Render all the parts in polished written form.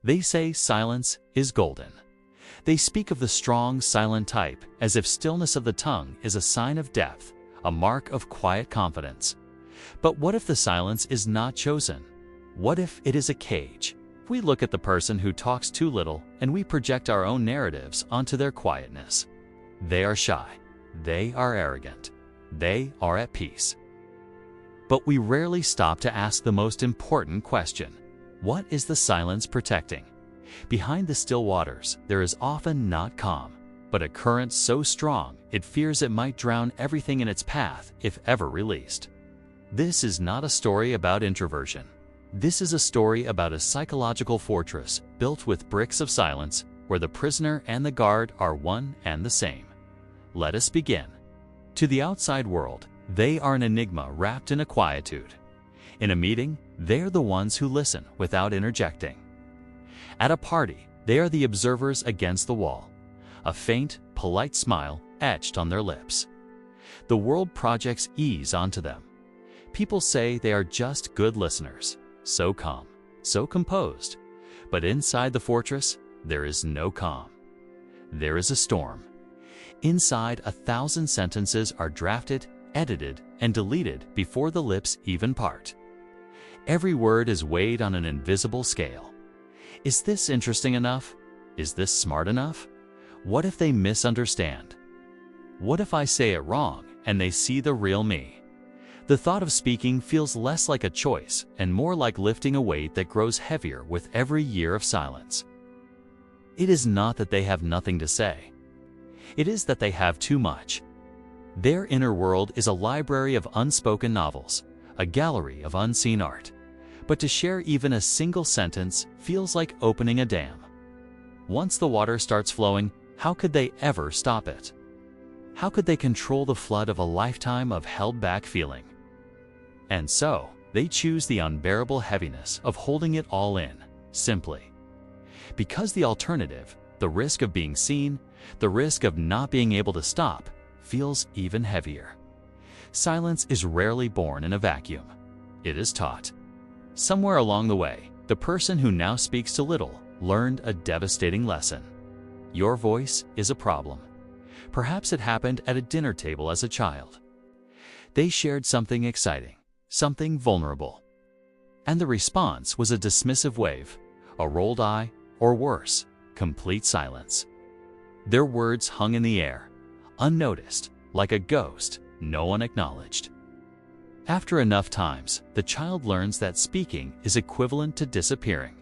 They say silence is golden. They speak of the strong, silent type as if stillness of the tongue is a sign of depth, a mark of quiet confidence. But what if the silence is not chosen? What if it is a cage? We look at the person who talks too little and we project our own narratives onto their quietness. They are shy. They are arrogant. They are at peace. But we rarely stop to ask the most important question. What is the silence protecting? Behind the still waters, there is often not calm, but a current so strong it fears it might drown everything in its path if ever released. This is not a story about introversion. This is a story about a psychological fortress built with bricks of silence where the prisoner and the guard are one and the same. Let us begin. To the outside world, they are an enigma wrapped in a quietude. In a meeting, they're the ones who listen without interjecting. At a party, they are the observers against the wall, a faint, polite smile etched on their lips. The world projects ease onto them. People say they are just good listeners, so calm, so composed. But inside the fortress, there is no calm. There is a storm. Inside, 1,000 sentences are drafted, edited, and deleted before the lips even part. Every word is weighed on an invisible scale. Is this interesting enough? Is this smart enough? What if they misunderstand? What if I say it wrong and they see the real me? The thought of speaking feels less like a choice and more like lifting a weight that grows heavier with every year of silence. It is not that they have nothing to say. It is that they have too much. Their inner world is a library of unspoken novels, a gallery of unseen art. But to share even a single sentence feels like opening a dam. Once the water starts flowing, how could they ever stop it? How could they control the flood of a lifetime of held-back feeling? And so, they choose the unbearable heaviness of holding it all in, simply. Because the alternative, the risk of being seen, the risk of not being able to stop, feels even heavier. Silence is rarely born in a vacuum. It is taught. Somewhere along the way, the person who now speaks too little learned a devastating lesson. Your voice is a problem. Perhaps it happened at a dinner table as a child. They shared something exciting, something vulnerable. And the response was a dismissive wave, a rolled eye, or worse, complete silence. Their words hung in the air, unnoticed, like a ghost no one acknowledged. After enough times, the child learns that speaking is equivalent to disappearing.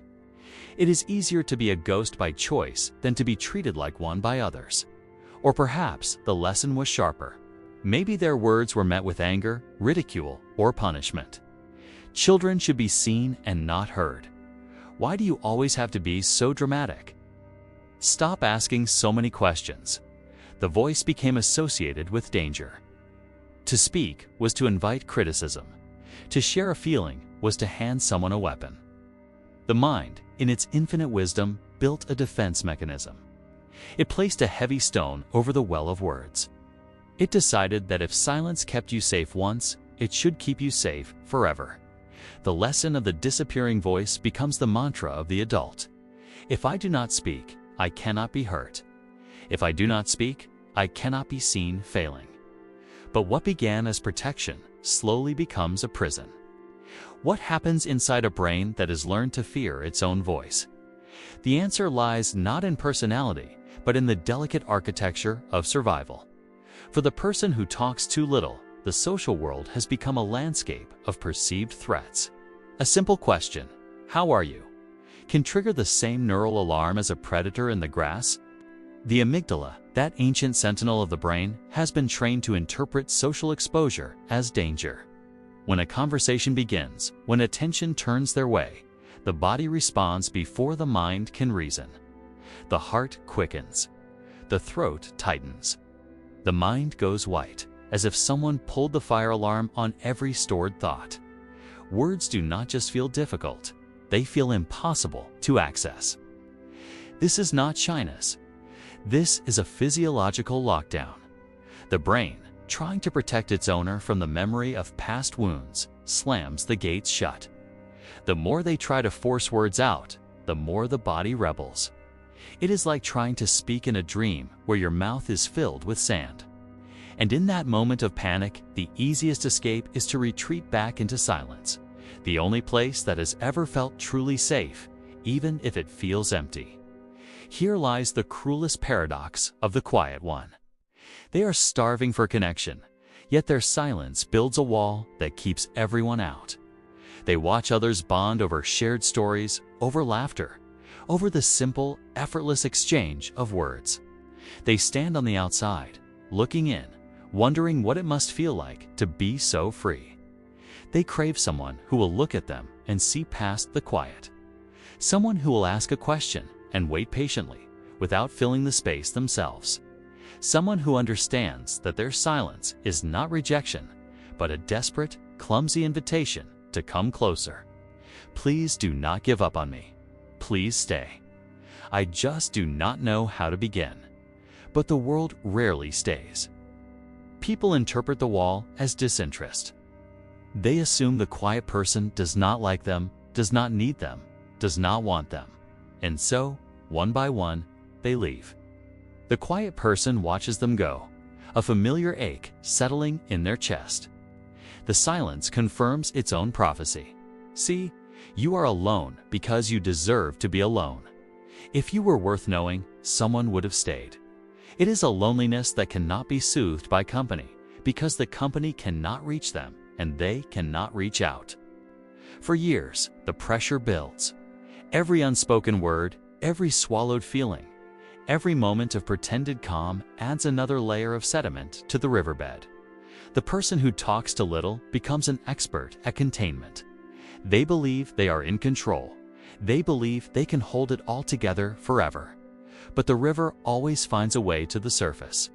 It is easier to be a ghost by choice than to be treated like one by others. Or perhaps the lesson was sharper. Maybe their words were met with anger, ridicule, or punishment. Children should be seen and not heard. Why do you always have to be so dramatic? Stop asking so many questions. The voice became associated with danger. To speak was to invite criticism. To share a feeling was to hand someone a weapon. The mind, in its infinite wisdom, built a defense mechanism. It placed a heavy stone over the well of words. It decided that if silence kept you safe once, it should keep you safe forever. The lesson of the disappearing voice becomes the mantra of the adult. If I do not speak, I cannot be hurt. If I do not speak, I cannot be seen failing. But what began as protection slowly becomes a prison. What happens inside a brain that has learned to fear its own voice? The answer lies not in personality, but in the delicate architecture of survival. For the person who talks too little, the social world has become a landscape of perceived threats. A simple question, "How are you?" can trigger the same neural alarm as a predator in the grass. The amygdala, that ancient sentinel of the brain, has been trained to interpret social exposure as danger. When a conversation begins, when attention turns their way, the body responds before the mind can reason. The heart quickens. The throat tightens. The mind goes white, as if someone pulled the fire alarm on every stored thought. Words do not just feel difficult, they feel impossible to access. This is not shyness. This is a physiological lockdown. The brain, trying to protect its owner from the memory of past wounds, slams the gates shut. The more they try to force words out, the more the body rebels. It is like trying to speak in a dream where your mouth is filled with sand. And in that moment of panic, the easiest escape is to retreat back into silence, the only place that has ever felt truly safe, even if it feels empty. Here lies the cruelest paradox of the quiet one. They are starving for connection, yet their silence builds a wall that keeps everyone out. They watch others bond over shared stories, over laughter, over the simple, effortless exchange of words. They stand on the outside, looking in, wondering what it must feel like to be so free. They crave someone who will look at them and see past the quiet. Someone who will ask a question and wait patiently, without filling the space themselves. Someone who understands that their silence is not rejection, but a desperate, clumsy invitation to come closer. Please do not give up on me. Please stay. I just do not know how to begin. But the world rarely stays. People interpret the wall as disinterest. They assume the quiet person does not like them, does not need them, does not want them. And so, one by one, they leave. The quiet person watches them go, a familiar ache settling in their chest. The silence confirms its own prophecy. See, you are alone because you deserve to be alone. If you were worth knowing, someone would have stayed. It is a loneliness that cannot be soothed by company, because the company cannot reach them and they cannot reach out. For years, the pressure builds. Every unspoken word, every swallowed feeling, every moment of pretended calm adds another layer of sediment to the riverbed. The person who talks too little becomes an expert at containment. They believe they are in control. They believe they can hold it all together forever. But the river always finds a way to the surface.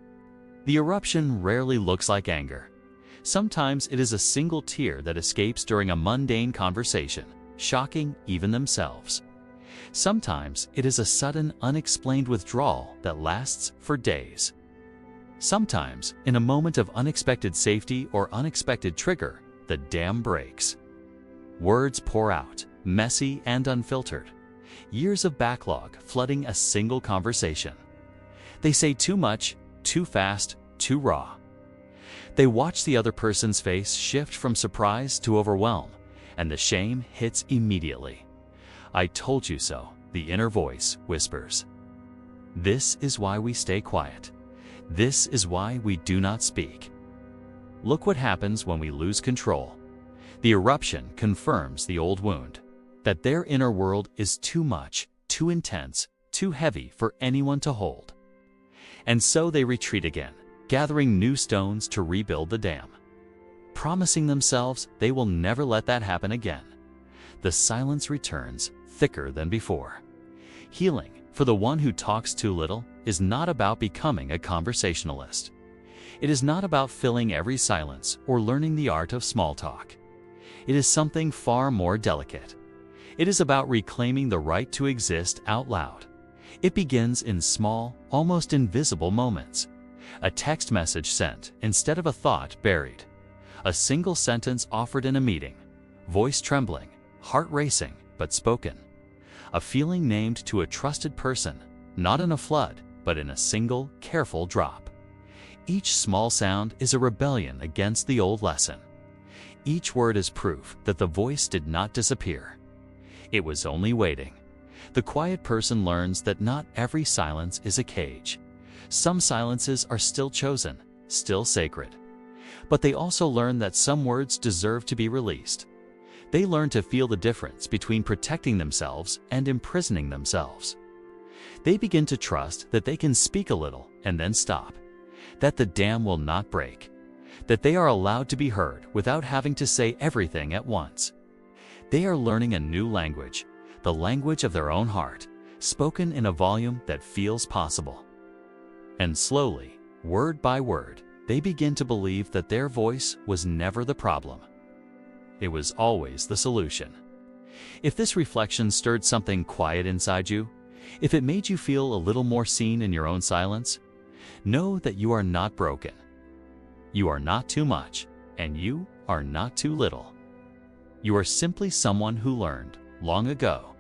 The eruption rarely looks like anger. Sometimes it is a single tear that escapes during a mundane conversation, shocking even themselves. Sometimes it is a sudden, unexplained withdrawal that lasts for days. Sometimes, in a moment of unexpected safety or unexpected trigger, the dam breaks. Words pour out, messy and unfiltered. Years of backlog flooding a single conversation. They say too much, too fast, too raw. They watch the other person's face shift from surprise to overwhelm, and the shame hits immediately. I told you so, the inner voice whispers. This is why we stay quiet. This is why we do not speak. Look what happens when we lose control. The eruption confirms the old wound, that their inner world is too much, too intense, too heavy for anyone to hold. And so they retreat again, gathering new stones to rebuild the dam, promising themselves they will never let that happen again. The silence returns, thicker than before. Healing, for the one who talks too little, is not about becoming a conversationalist. It is not about filling every silence or learning the art of small talk. It is something far more delicate. It is about reclaiming the right to exist out loud. It begins in small, almost invisible moments. A text message sent instead of a thought buried. A single sentence offered in a meeting. Voice trembling, heart racing, but spoken. A feeling named to a trusted person, not in a flood, but in a single, careful drop. Each small sound is a rebellion against the old lesson. Each word is proof that the voice did not disappear. It was only waiting. The quiet person learns that not every silence is a cage. Some silences are still chosen, still sacred. But they also learn that some words deserve to be released. They learn to feel the difference between protecting themselves and imprisoning themselves. They begin to trust that they can speak a little and then stop, that the dam will not break, that they are allowed to be heard without having to say everything at once. They are learning a new language, the language of their own heart, spoken in a volume that feels possible. And slowly, word by word, they begin to believe that their voice was never the problem. It was always the solution. If this reflection stirred something quiet inside you, if it made you feel a little more seen in your own silence, know that you are not broken. You are not too much, and you are not too little. You are simply someone who learned, long ago,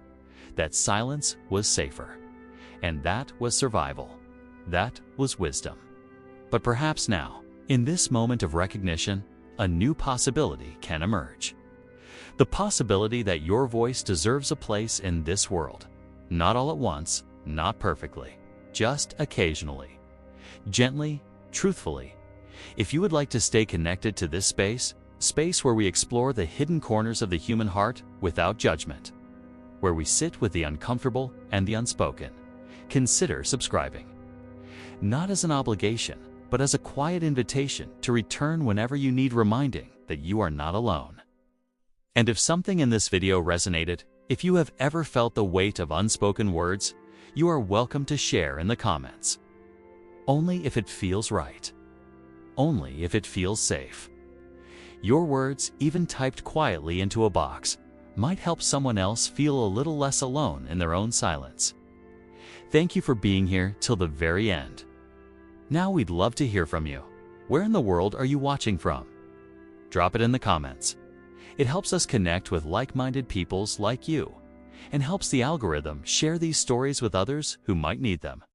that silence was safer. And that was survival. That was wisdom. But perhaps now, in this moment of recognition, a new possibility can emerge. The possibility that your voice deserves a place in this world. Not all at once, not perfectly, just occasionally. Gently, truthfully. If you would like to stay connected to this space where we explore the hidden corners of the human heart without judgment, where we sit with the uncomfortable and the unspoken, consider subscribing. Not as an obligation, but as a quiet invitation to return whenever you need reminding that you are not alone. And if something in this video resonated, if you have ever felt the weight of unspoken words, you are welcome to share in the comments. Only if it feels right. Only if it feels safe. Your words, even typed quietly into a box, might help someone else feel a little less alone in their own silence. Thank you for being here till the very end. Now we'd love to hear from you. Where in the world are you watching from? Drop it in the comments. It helps us connect with like-minded peoples like you, and helps the algorithm share these stories with others who might need them.